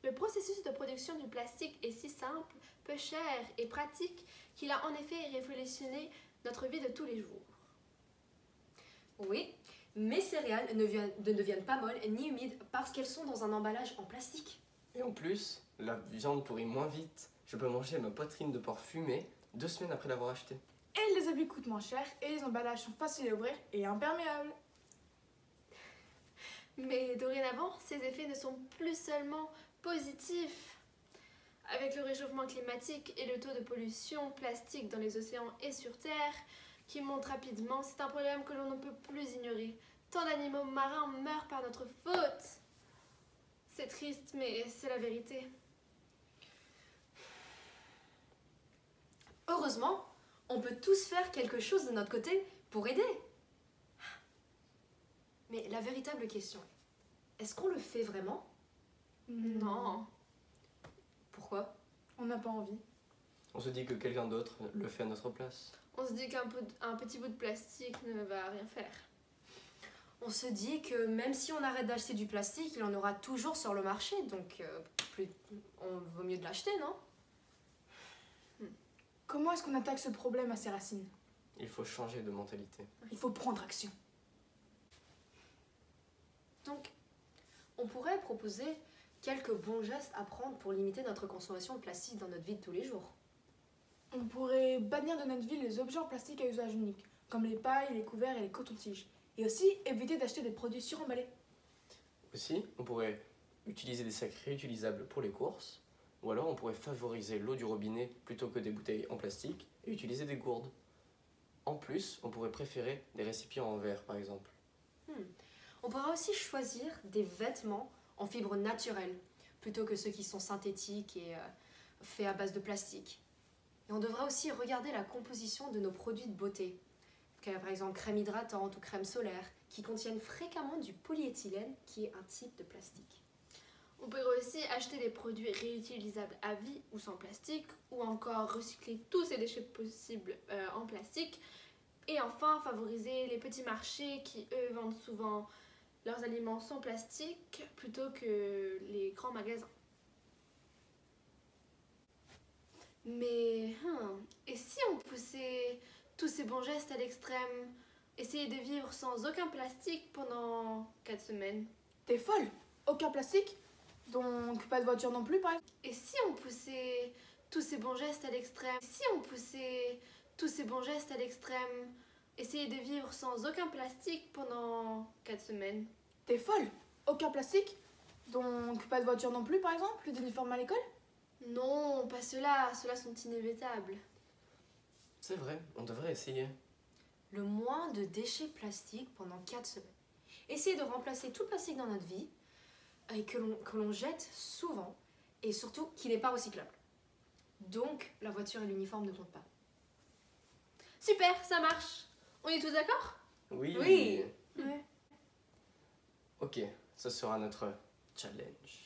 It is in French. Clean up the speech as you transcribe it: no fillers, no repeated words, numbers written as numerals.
Le processus de production du plastique est si simple, peu cher et pratique qu'il a en effet révolutionné notre vie de tous les jours. Oui, mes céréales ne deviennent pas molles ni humides parce qu'elles sont dans un emballage en plastique. Et en plus, la viande pourrit moins vite. Je peux manger ma poitrine de porc fumée 2 semaines après l'avoir achetée. Et les habits coûtent moins cher et les emballages sont faciles à ouvrir et imperméables. Mais dorénavant, ces effets ne sont plus seulement positifs. Avec le réchauffement climatique et le taux de pollution plastique dans les océans et sur Terre qui monte rapidement, c'est un problème que l'on ne peut plus ignorer. Tant d'animaux marins meurent par notre faute. C'est triste, mais c'est la vérité. Heureusement, on peut tous faire quelque chose de notre côté pour aider. Mais la véritable question est-ce qu'on le fait vraiment? Non. Pourquoi? On n'a pas envie. On se dit que quelqu'un d'autre le fait à notre place. On se dit qu'un petit bout de plastique ne va rien faire. On se dit que même si on arrête d'acheter du plastique, il en aura toujours sur le marché, donc on vaut mieux de l'acheter, non? Comment est-ce qu'on attaque ce problème à ses racines? Il faut changer de mentalité. Il faut prendre action. Donc, on pourrait proposer quelques bons gestes à prendre pour limiter notre consommation de plastique dans notre vie de tous les jours. On pourrait bannir de notre ville les objets en plastique à usage unique, comme les pailles, les couverts et les cotons-tiges. Et aussi éviter d'acheter des produits suremballés. Aussi, on pourrait utiliser des sacs réutilisables pour les courses, ou alors on pourrait favoriser l'eau du robinet plutôt que des bouteilles en plastique et utiliser des gourdes. En plus, on pourrait préférer des récipients en verre par exemple. On pourra aussi choisir des vêtements en fibres naturelles, plutôt que ceux qui sont synthétiques et faits à base de plastique. Et on devra aussi regarder la composition de nos produits de beauté, par exemple crème hydratante ou crème solaire, qui contiennent fréquemment du polyéthylène, qui est un type de plastique. On pourrait aussi acheter des produits réutilisables à vie ou sans plastique, ou encore recycler tous ces déchets possibles en plastique. Et enfin, favoriser les petits marchés qui, eux, vendent souvent leurs aliments sans plastique plutôt que les grands magasins. Mais, et si on poussait tous ces bons gestes à l'extrême, essayer de vivre sans aucun plastique pendant 4 semaines? T'es folle? Aucun plastique? Donc pas de voiture non plus, par exemple? Et si on poussait tous ces bons gestes à l'extrême? Si on poussait tous ces bons gestes à l'extrême, essayer de vivre sans aucun plastique pendant 4 semaines? T'es folle? Aucun plastique? Donc pas de voiture non plus, par exemple? D'uniforme à l'école? Non, pas ceux-là, ceux-là sont inévitables. C'est vrai, on devrait essayer. Le moins de déchets plastiques pendant 4 semaines. Essayer de remplacer tout le plastique dans notre vie et que l'on jette souvent et surtout qui n'est pas recyclable. Donc la voiture et l'uniforme ne comptent pas. Super, ça marche. On est tous d'accord? Oui. Oui. Ouais. Ok, ce sera notre challenge.